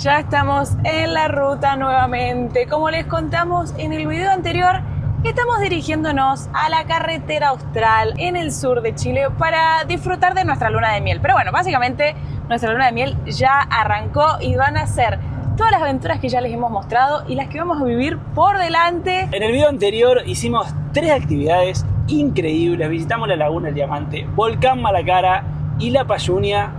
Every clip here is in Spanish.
Ya estamos en la ruta nuevamente. Como les contamos en el video anterior, estamos dirigiéndonos a la carretera austral en el sur de Chile para disfrutar de nuestra luna de miel. Pero bueno, básicamente nuestra luna de miel ya arrancó y van a ser todas las aventuras que ya les hemos mostrado y las que vamos a vivir por delante. En el video anterior hicimos 3 actividades increíbles. Visitamos la Laguna del Diamante, Volcán Malacara y La Payunia.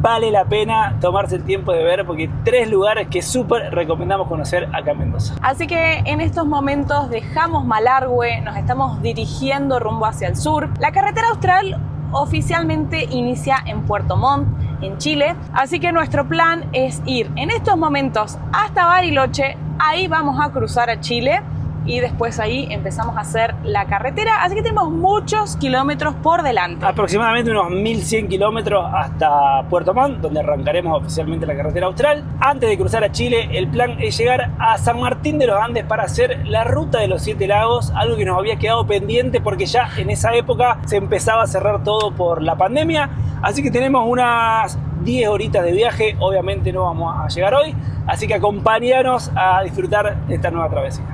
Vale la pena tomarse el tiempo de ver porque 3 lugares que súper recomendamos conocer acá en Mendoza. Así que en estos momentos dejamos Malargüe, nos estamos dirigiendo rumbo hacia el sur. La carretera austral oficialmente inicia en Puerto Montt, en Chile. Así que nuestro plan es ir en estos momentos hasta Bariloche. Ahí vamos a cruzar a Chile y después ahí empezamos a hacer la carretera. Así que tenemos muchos kilómetros por delante. Aproximadamente unos 1100 kilómetros hasta Puerto Montt, donde arrancaremos oficialmente la carretera austral. Antes de cruzar a Chile, el plan es llegar a San Martín de los Andes para hacer la ruta de los 7 lagos, algo que nos había quedado pendiente porque ya en esa época se empezaba a cerrar todo por la pandemia. Así que tenemos unas 10 horitas de viaje. Obviamente no vamos a llegar hoy, así que acompáñanos a disfrutar de esta nueva travesía.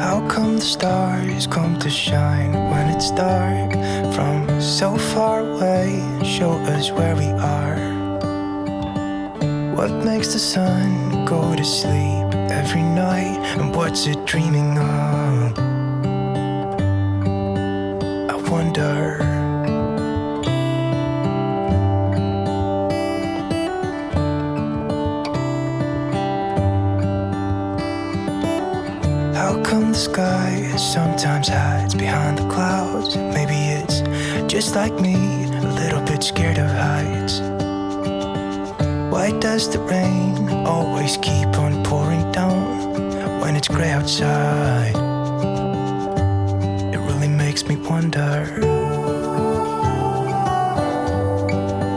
How come the stars come to shine when it's dark from so far away and show us where we are? What makes the sun go to sleep every night and what's it dreaming of? I wonder. How come the sky sometimes hides behind the clouds? Maybe it's just like me, a little bit scared of heights. Why does the rain always keep on pouring down when it's gray outside? It really makes me wonder.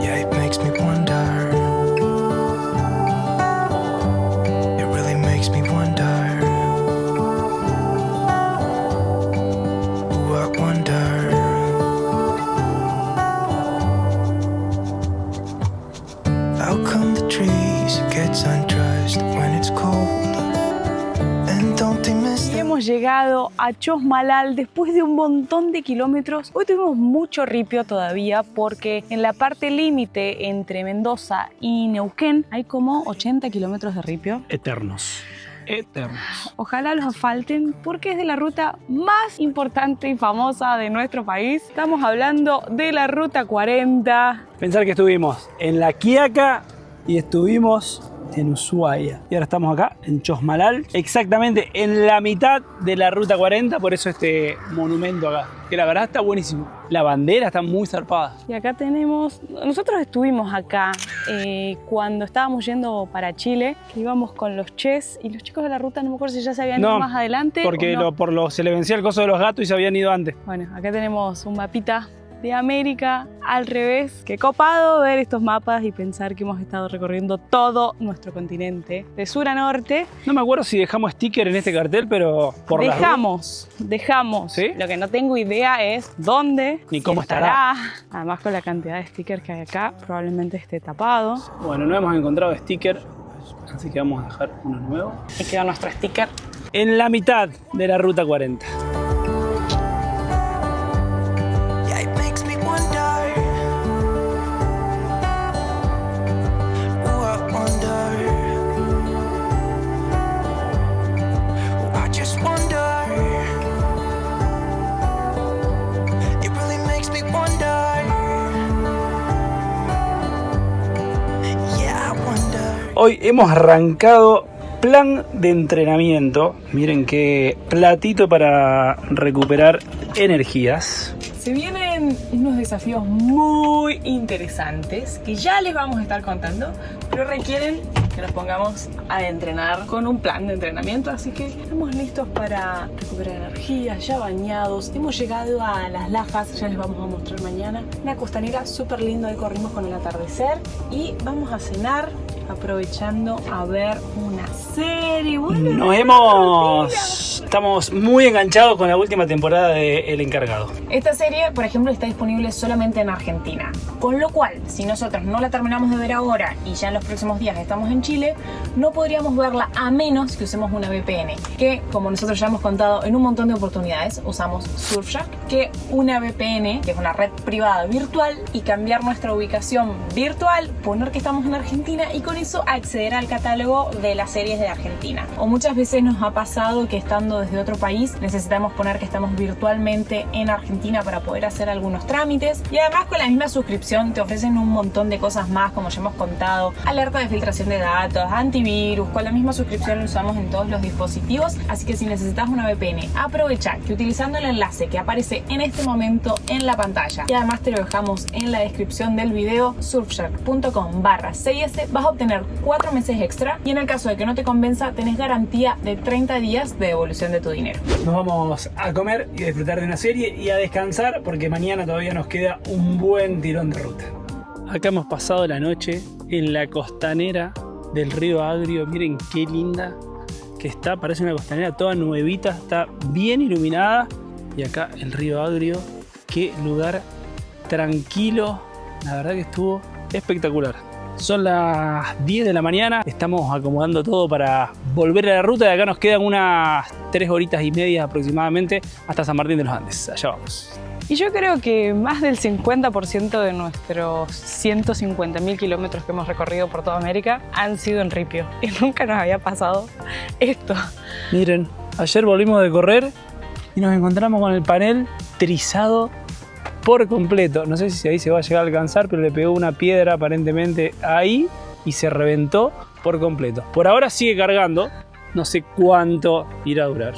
Yeah, it makes me wonder. It really makes me wonder. Ooh, I wonder. How come the trees get undressed when it's cold? And don't they miss Y the hemos llegado a Chosmalal después de un montón de kilómetros. Hoy tuvimos mucho ripio todavía porque en la parte límite entre Mendoza y Neuquén hay como 80 kilómetros de ripio. Eternos. Ojalá los asfalten porque es de la ruta más importante y famosa de nuestro país. Estamos hablando de la Ruta 40. Pensar que estuvimos en La Quiaca y estuvimos en Ushuaia. Y ahora estamos acá en Chosmalal, exactamente en la mitad de la Ruta 40, por eso este monumento acá, que la verdad está buenísimo. La bandera está muy zarpada. Y acá tenemos, nosotros estuvimos acá cuando estábamos yendo para Chile, que íbamos con los ches y los chicos de la ruta, no me acuerdo si ya se habían ido más adelante. Porque no. Se le vencía el coso de los gatos y se habían ido antes. Bueno, acá tenemos un mapita de América al revés. Qué copado ver estos mapas y pensar que hemos estado recorriendo todo nuestro continente, de sur a norte. No me acuerdo si dejamos sticker en este cartel, pero por dejamos. ¿Sí? Lo que no tengo idea es dónde, ni cómo estará. Además, con la cantidad de stickers que hay acá, probablemente esté tapado. Bueno, no hemos encontrado sticker, así que vamos a dejar uno nuevo. Y queda nuestro sticker En la mitad de la Ruta 40. yeah, it makes me wonder. Ooh, I wonder. Ooh, I just wonder. It really makes me wonder. Yeah, I wonder. Hoy hemos arrancado plan de entrenamiento. Miren qué platito para recuperar energías. Se vienen unos desafíos muy interesantes que ya les vamos a estar contando, pero requieren que nos pongamos a entrenar con un plan de entrenamiento, así que estamos listos para recuperar energías, ya bañados. Hemos llegado a Las Lajas, ya les vamos a mostrar mañana. Una costanera súper linda, hoy corrimos con el atardecer y vamos a cenar aprovechando a ver una serie. Estamos muy enganchados con la última temporada de El Encargado. Esta serie, por ejemplo, está disponible solamente en Argentina. Con lo cual, si nosotros no la terminamos de ver ahora y ya en los próximos días estamos en Chile, no podríamos verla a menos que usemos una VPN. Que, como nosotros ya hemos contado en un montón de oportunidades, usamos Surfshark, que una VPN, que es una red privada virtual, y cambiar nuestra ubicación virtual, poner que estamos en Argentina y con eso acceder al catálogo de las series de Argentina. O muchas veces nos ha pasado que estando desde otro país necesitamos poner que estamos virtualmente en Argentina para poder hacer algunos trámites, y además con la misma suscripción te ofrecen un montón de cosas más, como ya hemos contado, alerta de filtración de datos, antivirus. Con la misma suscripción lo usamos en todos los dispositivos, así que si necesitas una VPN, aprovecha que utilizando el enlace que aparece en este momento en la pantalla, y además te lo dejamos en la descripción del video, surfshark.com/6s, vas a obtener 4 meses extra, y en el caso de que no te convenza tenés garantía de 30 días de devolución de tu dinero. Nos vamos a comer y a disfrutar de una serie y a descansar porque mañana todavía nos queda un buen tirón de ruta. Acá hemos pasado la noche en la costanera del río Agrio. Miren qué linda que está, parece una costanera toda nuevita, está bien iluminada. Y acá el río Agrio, qué lugar tranquilo, la verdad que estuvo espectacular. Son las 10 de la mañana, estamos acomodando todo para volver a la ruta, y acá nos quedan unas 3 horitas y media aproximadamente hasta San Martín de los Andes. Allá vamos. Y yo creo que más del 50% de nuestros 150.000 kilómetros que hemos recorrido por toda América han sido en ripio. Y nunca nos había pasado esto. Miren, ayer volvimos de correr y nos encontramos con el panel trizado por completo. No sé si ahí se va a llegar a alcanzar, pero le pegó una piedra aparentemente ahí y se reventó por completo. Por ahora sigue cargando, no sé cuánto irá a durar.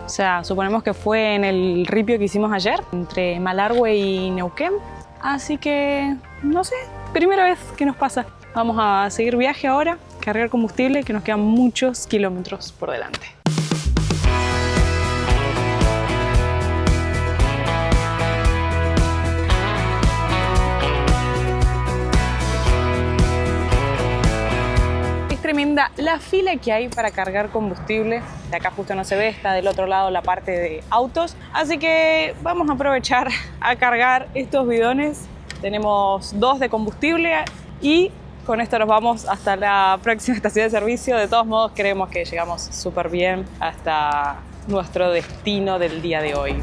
O sea, suponemos que fue en el ripio que hicimos ayer, entre Malargüe y Neuquén. Así que, no sé, primera vez que nos pasa. Vamos a seguir viaje ahora, cargar combustible, que nos quedan muchos kilómetros por delante. Tremenda la fila que hay para cargar combustible. De acá justo no se ve, está del otro lado la parte de autos. Así que vamos a aprovechar a cargar estos bidones. Tenemos 2 de combustible y con esto nos vamos hasta la próxima estación de servicio. De todos modos, creemos que llegamos súper bien hasta nuestro destino del día de hoy.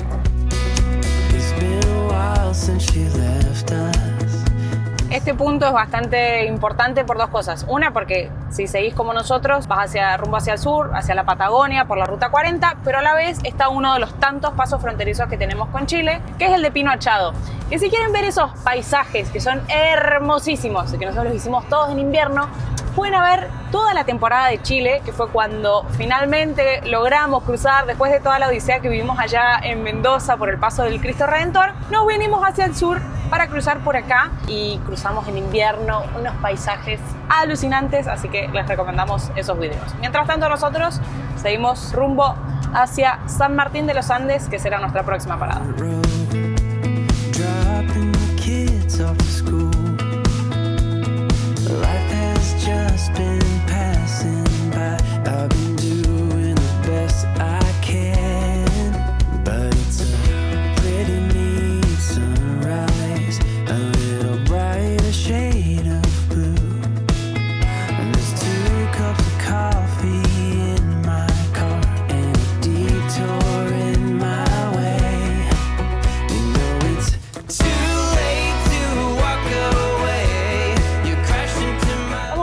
Este punto es bastante importante por 2 cosas. Una, porque si seguís como nosotros, vas rumbo hacia el sur, hacia la Patagonia, por la Ruta 40, pero a la vez está uno de los tantos pasos fronterizos que tenemos con Chile, que es el de Pino Achado. Y si quieren ver esos paisajes que son hermosísimos, y que nosotros los hicimos todos en invierno, pueden ver toda la temporada de Chile, que fue cuando finalmente logramos cruzar, después de toda la odisea que vivimos allá en Mendoza por el paso del Cristo Redentor, nos venimos hacia el sur para cruzar por acá y cruzamos en invierno unos paisajes alucinantes, así que les recomendamos esos videos. Mientras tanto, nosotros seguimos rumbo hacia San Martín de los Andes, que será nuestra próxima parada.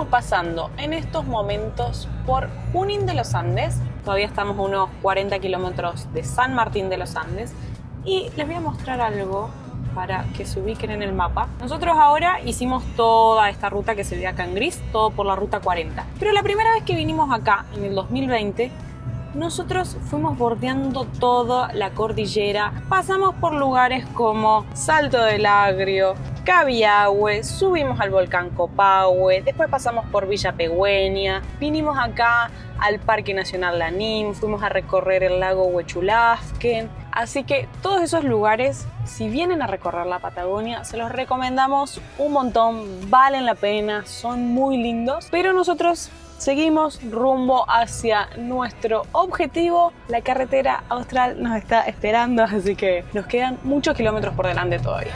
Pasando en estos momentos por Junín de los Andes. Todavía estamos a unos 40 kilómetros de San Martín de los Andes y les voy a mostrar algo para que se ubiquen en el mapa. Nosotros ahora hicimos toda esta ruta que se ve acá en gris, todo por la Ruta 40. Pero la primera vez que vinimos acá, en el 2020, nosotros fuimos bordeando toda la cordillera. Pasamos por lugares como Salto del Agrio, Cabiahue, subimos al volcán Copahue, después pasamos por Villa Pegüeña, vinimos acá al Parque Nacional Lanín, fuimos a recorrer el lago Huechulafquen Así que todos esos lugares, si vienen a recorrer la Patagonia, se los recomendamos un montón, valen la pena, son muy lindos, pero nosotros seguimos rumbo hacia nuestro objetivo. La carretera austral nos está esperando, así que nos quedan muchos kilómetros por delante todavía.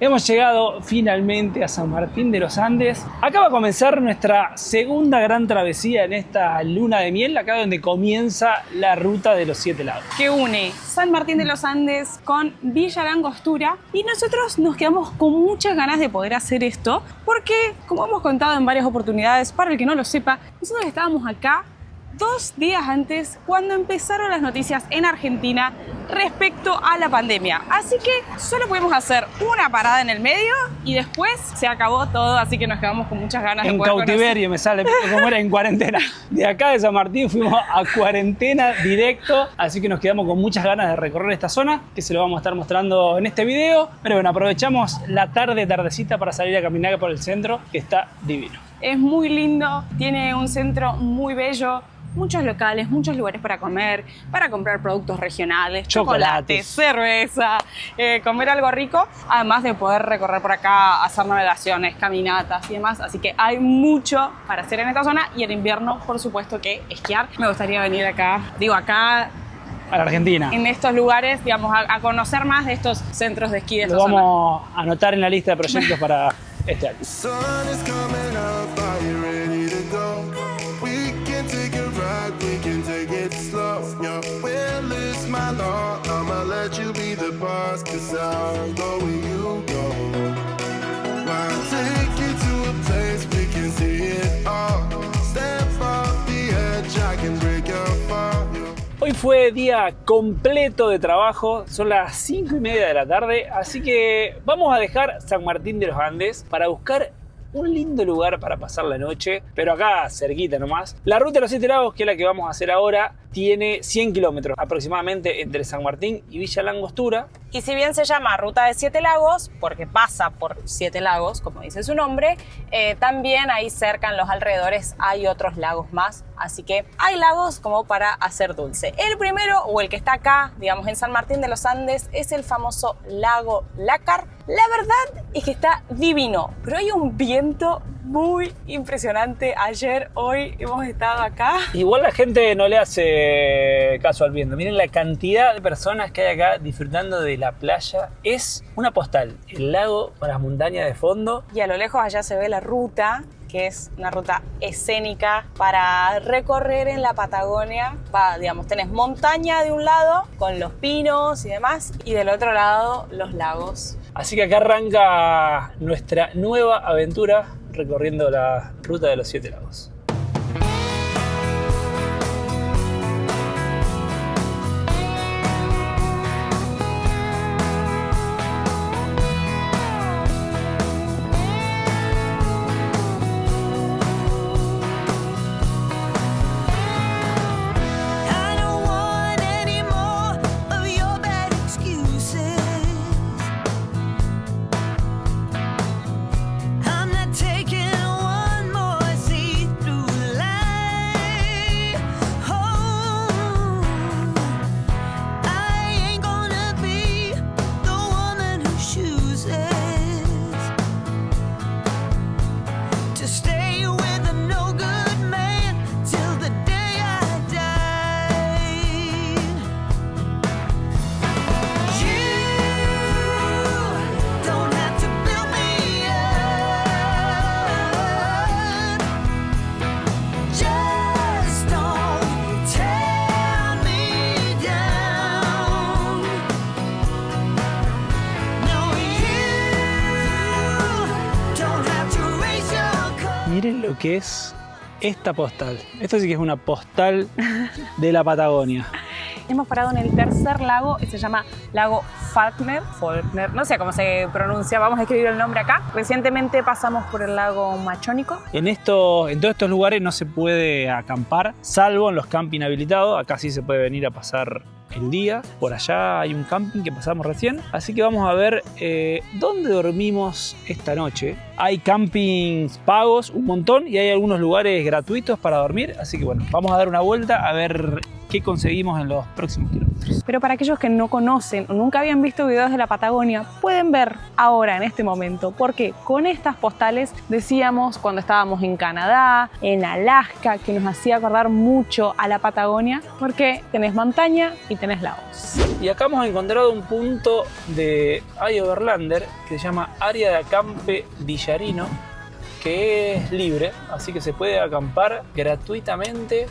Hemos llegado finalmente a San Martín de los Andes. Acá va a comenzar nuestra segunda gran travesía en esta luna de miel, acá donde comienza la ruta de los 7 lagos. Que une San Martín de los Andes con Villa La Angostura, y nosotros nos quedamos con muchas ganas de poder hacer esto porque, como hemos contado en varias oportunidades, para el que no lo sepa, nosotros estábamos acá 2 días antes cuando empezaron las noticias en Argentina respecto a la pandemia. Así que solo pudimos hacer una parada en el medio y después se acabó todo, así que nos quedamos con muchas ganas de poder cautiverio, me sale como era en cuarentena. De acá de San Martín fuimos a cuarentena directo, así que nos quedamos con muchas ganas de recorrer esta zona, que se lo vamos a estar mostrando en este video. Pero bueno, aprovechamos la tardecita para salir a caminar por el centro, que está divino. Es muy lindo, tiene un centro muy bello, muchos locales, muchos lugares para comer, para comprar productos regionales, chocolates, cerveza, comer algo rico, además de poder recorrer por acá, hacer navegaciones, caminatas y demás. Así que hay mucho para hacer en esta zona, y en invierno, por supuesto, que esquiar. Me gustaría venir acá, acá a la Argentina, en estos lugares, digamos, a conocer más de estos centros de esquí de esta zona. Lo vamos a anotar en la lista de proyectos para este año. We can take it slow, yeah. Well, it's my law, I'ma let you be the boss, 'cause I'll go where you go. I'll take you to a place we can see it all. Step off the edge, I can break your fall. Hoy fue día completo de trabajo, son las 5:30 de la tarde, así que vamos a dejar San Martín de los Andes para buscar un lindo lugar para pasar la noche, pero acá cerquita nomás. La ruta de los 7 lagos, que es la que vamos a hacer ahora, tiene 100 kilómetros aproximadamente entre San Martín y Villa La Angostura. Y si bien se llama Ruta de 7 Lagos, porque pasa por 7 lagos, como dice su nombre, también ahí cerca en los alrededores hay otros lagos más, así que hay lagos como para hacer dulce. El primero, o el que está acá, digamos en San Martín de los Andes, es el famoso lago Lácar. La verdad es que está divino, pero hay un viento muy impresionante. Ayer, hoy hemos estado acá. Igual la gente no le hace caso al viento. Miren la cantidad de personas que hay acá disfrutando de la playa. Es una postal, el lago con las montañas de fondo. Y a lo lejos allá se ve la ruta, que es una ruta escénica para recorrer en la Patagonia. Digamos, tenés montaña de un lado con los pinos y demás, y del otro lado los lagos. Así que acá arranca nuestra nueva aventura recorriendo la ruta de los 7 lagos. Miren lo que es esta postal. Esto sí que es una postal de la Patagonia. Hemos parado en el tercer lago, se llama Lago Falkner, no sé cómo se pronuncia, vamos a escribir el nombre acá. Recientemente pasamos por el lago Machónico. En todos estos lugares no se puede acampar, salvo en los camping habilitados. Acá sí se puede venir a pasar el día. Por allá hay un camping que pasamos recién, así que vamos a ver dónde dormimos esta noche. Hay campings pagos, un montón, y hay algunos lugares gratuitos para dormir, así que bueno, vamos a dar una vuelta a ver qué conseguimos en los próximos kilómetros. Pero para aquellos que no conocen o nunca habían visto videos de la Patagonia, pueden ver ahora en este momento, porque con estas postales decíamos cuando estábamos en Canadá, en Alaska, que nos hacía acordar mucho a la Patagonia, porque tenés montaña y tenés lagos. Y acá hemos encontrado un punto de Overlander que se llama Área de Acampe Villarino, que es libre, así que se puede acampar gratuitamente.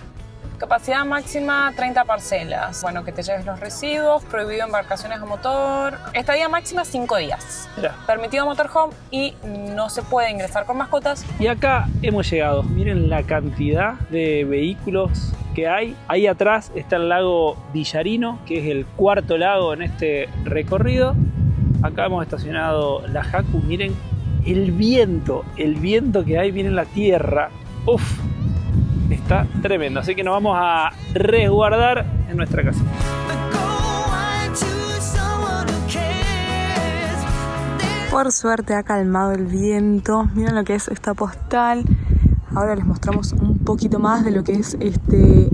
Capacidad máxima 30 parcelas. Bueno, que te lleves los residuos, prohibido embarcaciones a motor. Estadía máxima 5 días. Mirá. Permitido motorhome y no se puede ingresar con mascotas. Y acá hemos llegado. Miren la cantidad de vehículos que hay. Ahí atrás está el lago Villarino, que es el cuarto lago en este recorrido. Acá hemos estacionado la Haku. Miren el viento que hay, miren la tierra. Uf. Está tremendo, así que nos vamos a resguardar en nuestra casa. Por suerte ha calmado el viento. Miren lo que es esta postal. Ahora les mostramos un poquito más de lo que es este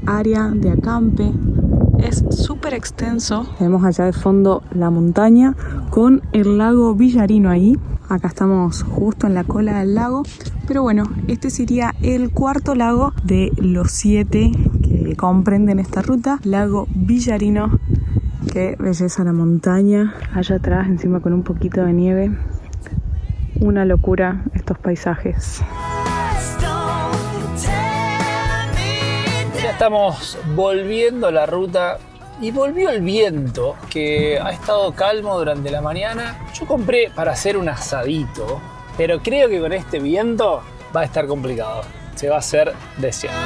área de acampe. Es súper extenso. Vemos allá de fondo la montaña con el lago Villarino ahí. Acá estamos justo en la cola del lago. Pero bueno, este sería el cuarto lago de los 7 que comprenden esta ruta. Lago Villarino. Qué belleza la montaña. Allá atrás, encima con un poquito de nieve. Una locura estos paisajes. Ya estamos volviendo a la ruta. Y volvió el viento, que ha estado calmo durante la mañana. Yo compré para hacer un asadito, pero creo que con este viento va a estar complicado. Se va a hacer desierto.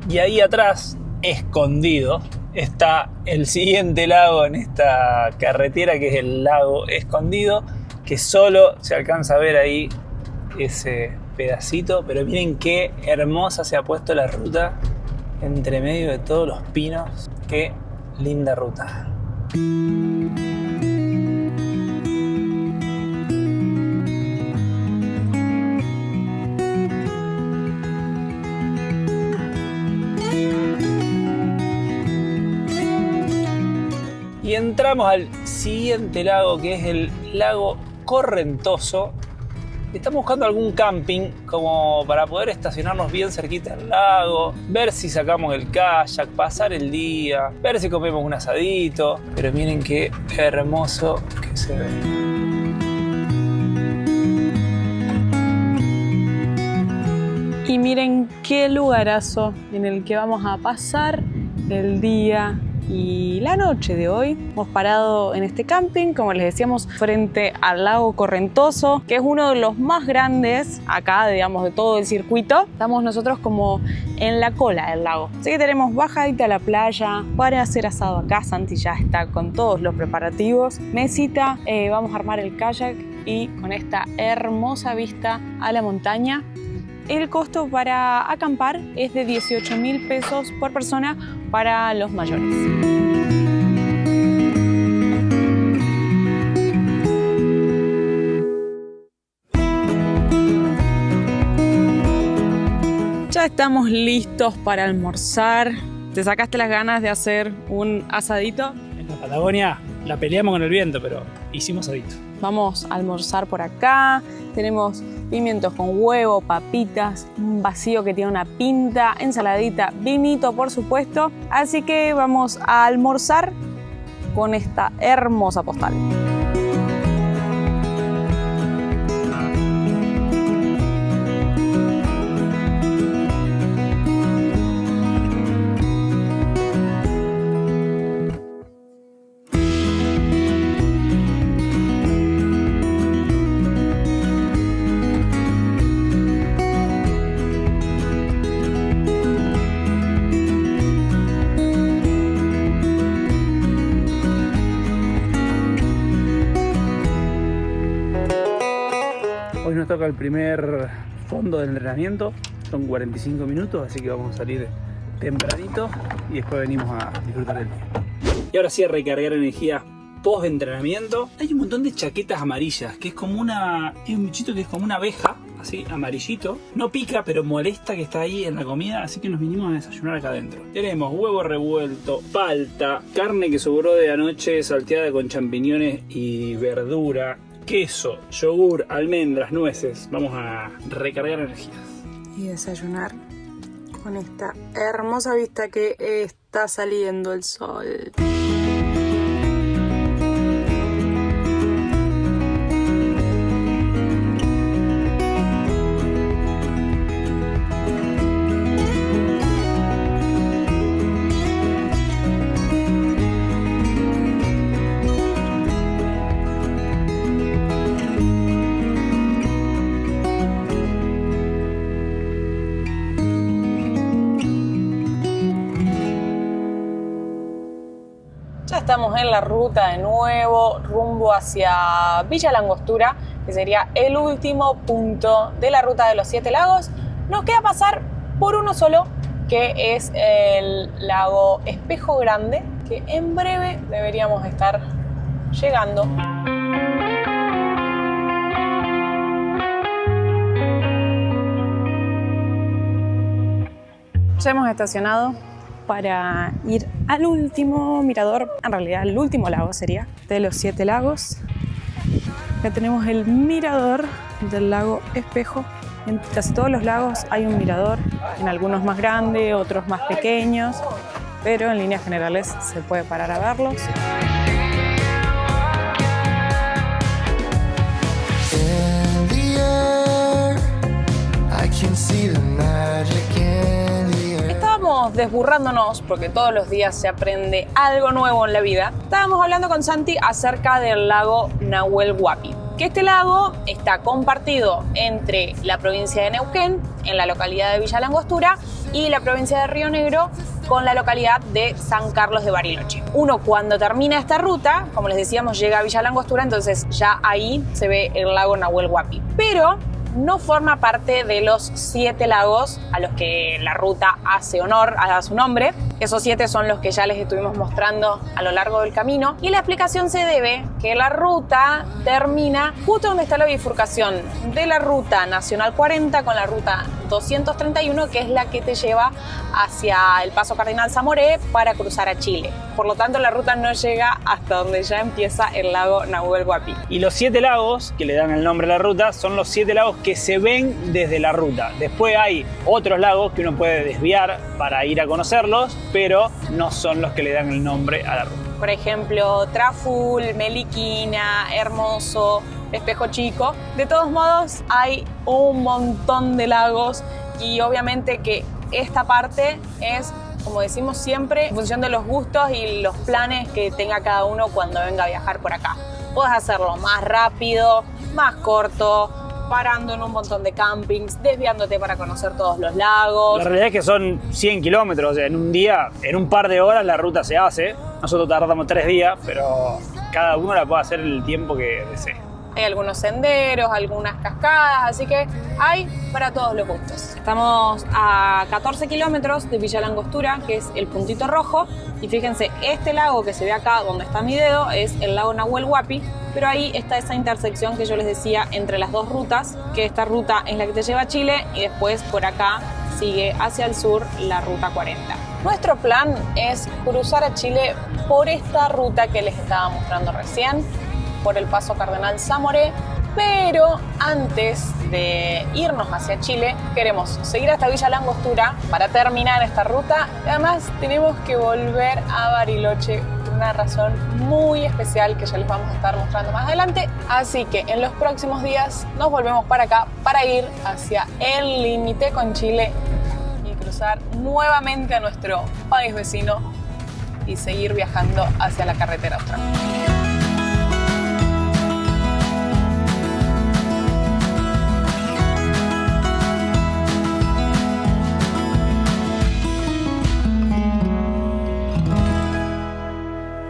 Y ahí atrás, escondido, está el siguiente lago en esta carretera, que es el lago Escondido, que solo se alcanza a ver ahí ese pedacito, pero miren qué hermosa se ha puesto la ruta entre medio de todos los pinos. Qué linda ruta. Y entramos al siguiente lago, que es el lago Correntoso. Estamos buscando algún camping como para poder estacionarnos bien cerquita del lago, ver si sacamos el kayak, pasar el día, ver si comemos un asadito. Pero miren qué hermoso que se ve. Y miren qué lugarazo en el que vamos a pasar el día y la noche de hoy. Hemos parado en este camping, como les decíamos, frente al lago Correntoso, que es uno de los más grandes acá, digamos, de todo el circuito. Estamos nosotros como en la cola del lago. Así que tenemos bajadita a la playa para hacer asado acá. Santi ya está con todos los preparativos. Mesita, vamos a armar el kayak y con esta hermosa vista a la montaña. El costo para acampar es de 18.000 pesos por persona para los mayores. Ya estamos listos para almorzar. ¿Te sacaste las ganas de hacer un asadito? En la Patagonia la peleamos con el viento, pero hicimos asadito. Vamos a almorzar por acá. Tenemos pimientos con huevo, papitas, un vacío que tiene una pinta, ensaladita, vinito por supuesto. Así que vamos a almorzar con esta hermosa postal. Hoy nos toca el primer fondo del entrenamiento, son 45 minutos, así que vamos a salir tempranito y después venimos a disfrutar del día. Y ahora sí, a recargar energía post entrenamiento. Hay un montón de chaquetas amarillas, que es como hay un bichito que es como una abeja, así amarillito. No pica, pero molesta, que está ahí en la comida, así que nos vinimos a desayunar acá adentro. Tenemos huevo revuelto, palta, carne que sobró de anoche salteada con champiñones y verdura, queso, yogur, almendras, nueces. Vamos a recargar energías. Y desayunar con esta hermosa vista que está saliendo el sol. Estamos en la ruta de nuevo, rumbo hacia Villa Langostura, que sería el último punto de la ruta de los 7 lagos. Nos queda pasar por uno solo, que es el lago Espejo Grande, que en breve deberíamos estar llegando. Ya hemos estacionado para ir al último mirador, en realidad el último lago sería, de los 7 lagos. Ya tenemos el mirador del lago Espejo. En casi todos los lagos hay un mirador, en algunos más grandes, otros más pequeños, pero en líneas generales se puede parar a verlos. In the air, I can see the magic in the air. Estábamos desburrándonos, porque todos los días se aprende algo nuevo en la vida. Estábamos hablando con Santi acerca del lago Nahuel Huapi, que este lago está compartido entre la provincia de Neuquén, en la localidad de Villa Langostura, y la provincia de Río Negro, con la localidad de San Carlos de Bariloche. Uno, cuando termina esta ruta, como les decíamos, llega a Villa Langostura, entonces ya ahí se ve el lago Nahuel Huapi. Pero no forma parte de los 7 lagos a los que la ruta hace honor a su nombre. Esos 7 son los que ya les estuvimos mostrando a lo largo del camino. Y la explicación se debe que la ruta termina justo donde está la bifurcación de la ruta Nacional 40 con la ruta 231, que es la que te lleva hacia el Paso Cardinal Zamoré para cruzar a Chile. Por lo tanto, la ruta no llega hasta donde ya empieza el lago Nahuel Huapi. Y los 7 lagos, que le dan el nombre a la ruta, son los 7 lagos que se ven desde la ruta. Después hay otros lagos que uno puede desviar para ir a conocerlos, pero no son los que le dan el nombre a la ruta. Por ejemplo, Traful, Meliquina, Hermoso, Espejo Chico. De todos modos, hay un montón de lagos y obviamente que esta parte es, como decimos siempre, en función de los gustos y los planes que tenga cada uno cuando venga a viajar por acá. Puedes hacerlo más rápido, más corto, parando en un montón de campings, desviándote para conocer todos los lagos. La realidad es que son 100 kilómetros, o sea, en un día, en un par de horas la ruta se hace. Nosotros tardamos 3 días, pero cada uno la puede hacer el tiempo que desee. Hay algunos senderos, algunas cascadas, así que hay para todos los gustos. Estamos a 14 kilómetros de Villa Langostura, que es el puntito rojo. Y fíjense, este lago que se ve acá donde está mi dedo es el lago Nahuel Huapi, pero ahí está esa intersección que yo les decía entre las dos rutas, que esta ruta es la que te lleva a Chile y después por acá sigue hacia el sur la ruta 40. Nuestro plan es cruzar a Chile por esta ruta que les estaba mostrando recién, por el Paso Cardenal Zamoré, pero antes de irnos hacia Chile queremos seguir hasta Villa Langostura para terminar esta ruta y además tenemos que volver a Bariloche por una razón muy especial que ya les vamos a estar mostrando más adelante, así que en los próximos días nos volvemos para acá para ir hacia el límite con Chile y cruzar nuevamente a nuestro país vecino y seguir viajando hacia la carretera austral.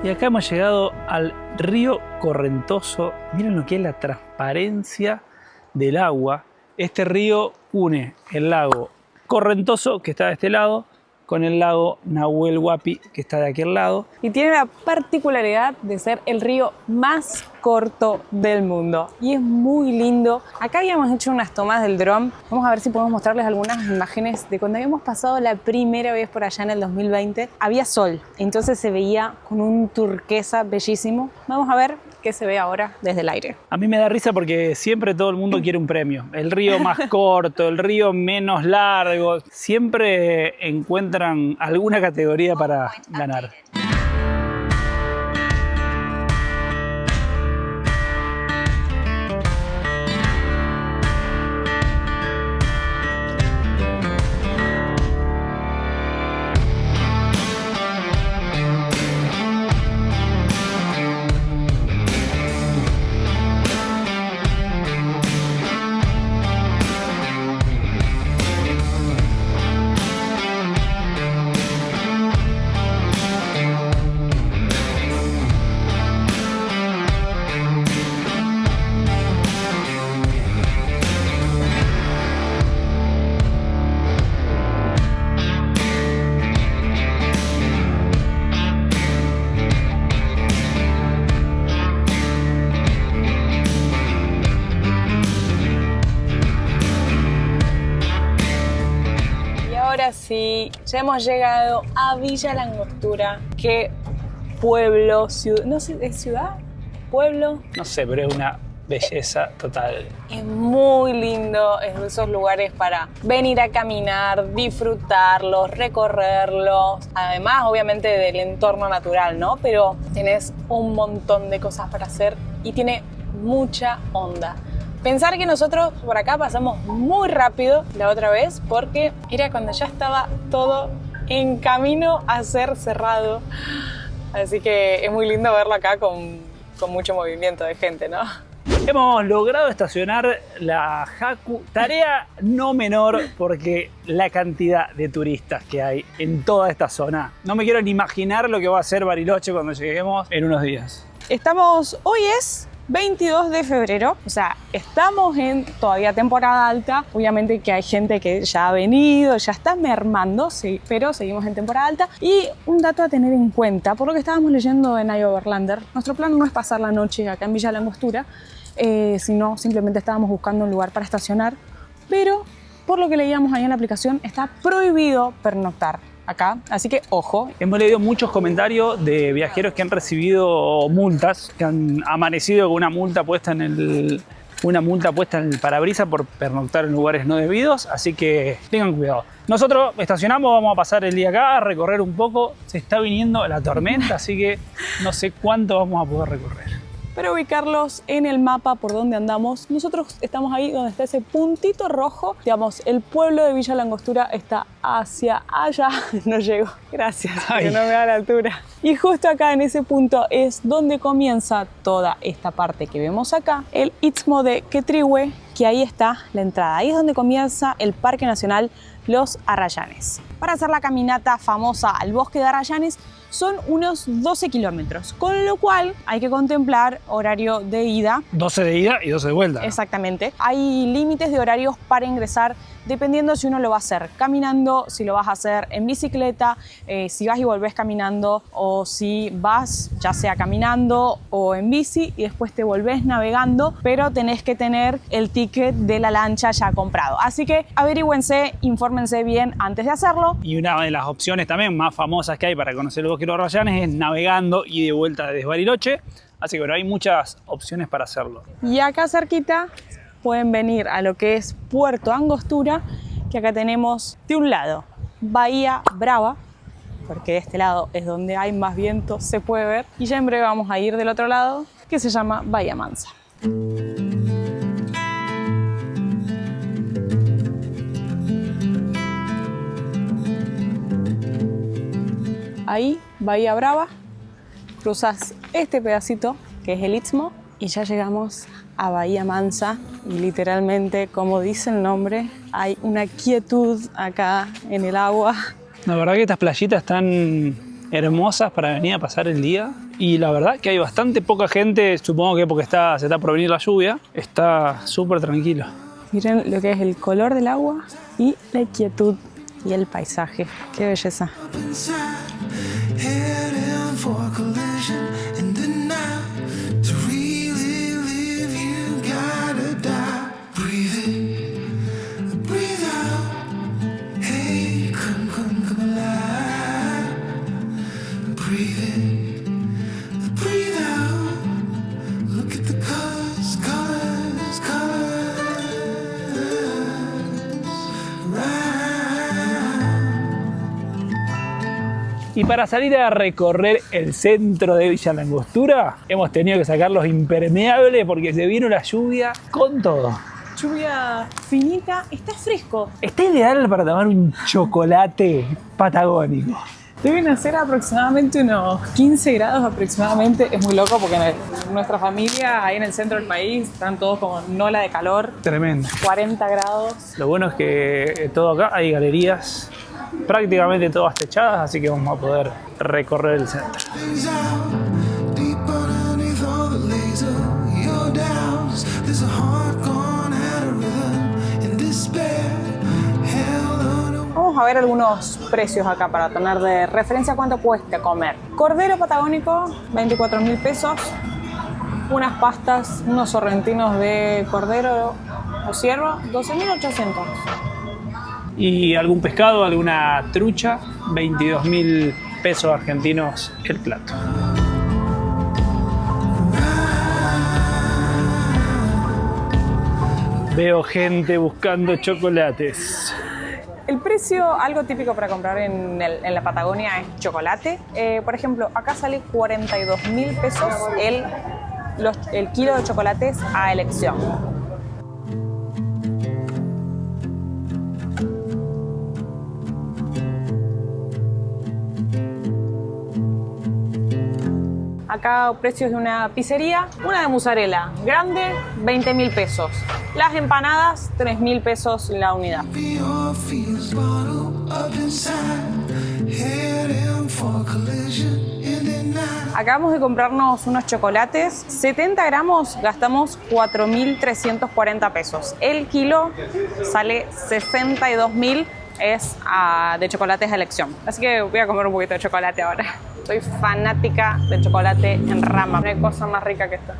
Y acá hemos llegado al río Correntoso. Miren lo que es la transparencia del agua. Este río une el lago Correntoso, que está de este lado, con el lago Nahuel Huapi, que está de aquel lado. Y tiene la particularidad de ser el río más corto del mundo. Y es muy lindo. Acá habíamos hecho unas tomas del dron. Vamos a ver si podemos mostrarles algunas imágenes de cuando habíamos pasado la primera vez por allá en el 2020. Había sol, entonces se veía con un turquesa bellísimo. Vamos a ver qué se ve ahora desde el aire. A mí me da risa porque siempre todo el mundo quiere un premio. El río más corto, el río menos largo. Siempre encuentran alguna categoría para ganar. Ahora sí, ya hemos llegado a Villa La Angostura. Qué pueblo, ciudad, no sé, ¿es ciudad? ¿Pueblo? No sé, pero es una belleza total. Es muy lindo, es de esos lugares para venir a caminar, disfrutarlos, recorrerlos. Además, obviamente, del entorno natural, ¿no? Pero tenés un montón de cosas para hacer y tiene mucha onda. Pensar que nosotros por acá pasamos muy rápido la otra vez porque era cuando ya estaba todo en camino a ser cerrado. Así que es muy lindo verlo acá con mucho movimiento de gente, ¿no? Hemos logrado estacionar la Haku, tarea no menor porque la cantidad de turistas que hay en toda esta zona. No me quiero ni imaginar lo que va a ser Bariloche cuando lleguemos en unos días. Hoy es 22 de febrero, o sea, estamos en todavía temporada alta. Obviamente que hay gente que ya ha venido, ya está mermando, sí, pero seguimos en temporada alta. Y un dato a tener en cuenta, por lo que estábamos leyendo en iOverlander, nuestro plan no es pasar la noche acá en Villa La Angostura, sino simplemente estábamos buscando un lugar para estacionar, pero por lo que leíamos ahí en la aplicación está prohibido pernoctar acá, así que ojo. Hemos leído muchos comentarios de viajeros que han recibido multas, que han amanecido con una multa puesta en el parabrisas por pernoctar en lugares no debidos, así que tengan cuidado. Nosotros estacionamos, vamos a pasar el día acá, a recorrer un poco. Se está viniendo la tormenta, así que no sé cuánto vamos a poder recorrer. Para ubicarlos en el mapa por donde andamos, nosotros estamos ahí donde está ese puntito rojo. Digamos, el pueblo de Villa La Angostura está hacia allá. No llego, gracias, que no me da la altura. Y justo acá en ese punto es donde comienza toda esta parte que vemos acá, el Istmo de Quetrihue, que ahí está la entrada. Ahí es donde comienza el Parque Nacional Los Arrayanes. Para hacer la caminata famosa al bosque de Arrayanes son unos 12 kilómetros, con lo cual hay que contemplar horario de ida. 12 de ida y 12 de vuelta. Exactamente. Hay límites de horarios para ingresar dependiendo si uno lo va a hacer caminando, si lo vas a hacer en bicicleta, si vas y volvés caminando, o si vas ya sea caminando o en bici y después te volvés navegando, pero tenés que tener el ticket de la lancha ya comprado. Así que averígüense, infórmense bien antes de hacerlo. Y una de las opciones también más famosas que hay para conocer el bosque de los Arrayanes es navegando y de vuelta desde Bariloche. Así que bueno, hay muchas opciones para hacerlo. Y acá cerquita pueden venir a lo que es Puerto Angostura, que acá tenemos de un lado Bahía Brava, porque de este lado es donde hay más viento, se puede ver, y ya en breve vamos a ir del otro lado, que se llama Bahía Mansa. Ahí, Bahía Brava, cruzas este pedacito que es el Istmo y ya llegamos a Bahía Mansa y literalmente, como dice el nombre, hay una quietud acá en el agua. La verdad que estas playitas están hermosas para venir a pasar el día. Y la verdad que hay bastante poca gente, supongo que porque se está por venir la lluvia. Está súper tranquilo. Miren lo que es el color del agua y la quietud y el paisaje. Qué belleza. Heading for a collision in the night. To really live, you gotta die. Breathe in, breathe out. Hey, come alive. Breathe in, breathe out. Look at the colors, colors, colors. Right. Y para salir a recorrer el centro de Villa Langostura, hemos tenido que sacar los impermeables porque se vino la lluvia con todo. Lluvia finita, está fresco. Está ideal para tomar un chocolate patagónico. Deben hacer aproximadamente unos 15 grados aproximadamente. Es muy loco porque nuestra familia ahí en el centro del país están todos como en ola de calor. Tremendo. 40 grados. Lo bueno es que todo acá hay galerías prácticamente todas techadas, así que vamos a poder recorrer el centro. Things out deep underneath all the laser. Your downs, there's a heart gone out of rhythm in despair. Held on. Vamos a ver algunos precios acá para tener de referencia cuánto cuesta comer. Cordero patagónico, 24.000 pesos. Unas pastas, unos sorrentinos de cordero o ciervo, 12.800. Y algún pescado, alguna trucha, 22.000 pesos argentinos el plato. Veo gente buscando chocolates. El precio, algo típico para comprar en la Patagonia, es chocolate. Por ejemplo, acá sale 42.000 pesos el kilo de chocolates a elección. Acá precios de una pizzería, una de mozzarella grande, 20.000 pesos. Las empanadas, 3.000 pesos la unidad. Your fears bottle up inside. Heading for a collision in the night. Acabamos de comprarnos unos chocolates, 70 gramos gastamos 4.340 pesos. El kilo sale 62.000, es de chocolates a elección. Así que voy a comer un poquito de chocolate ahora. Soy fanática del chocolate en rama, no hay cosa más rica que esto.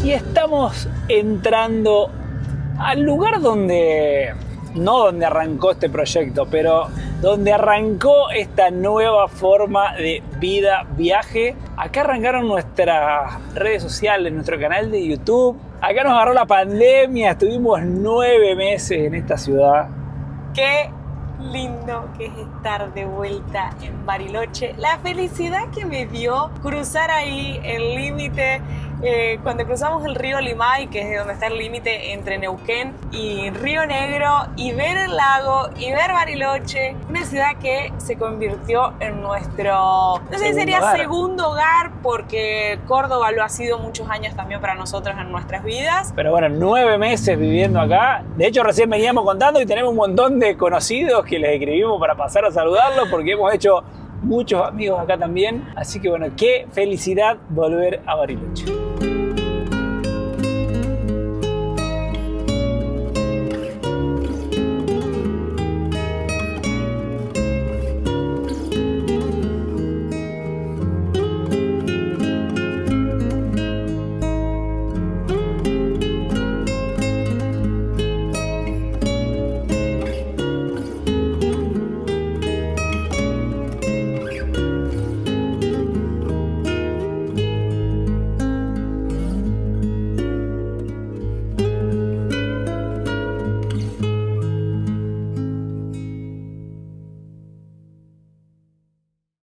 Y estamos entrando al lugar donde arrancó este proyecto, pero donde arrancó esta nueva forma de vida, viaje. Acá arrancaron nuestras redes sociales, nuestro canal de YouTube. Acá nos agarró la pandemia, estuvimos 9 meses en esta ciudad. Qué lindo que es estar de vuelta en Bariloche. La felicidad que me dio cruzar ahí el límite, cuando cruzamos el río Limay, que es donde está el límite entre Neuquén y Río Negro, y ver el lago y ver Bariloche, una ciudad que se convirtió en nuestro, no sé si sería segundo hogar, porque Córdoba lo ha sido muchos años también para nosotros en nuestras vidas. Pero bueno, 9 meses viviendo acá. De hecho, recién veníamos contando y tenemos un montón de conocidos que les escribimos para pasar a saludarlos, porque hemos hecho muchos amigos acá también. Así que bueno, qué felicidad volver a Bariloche.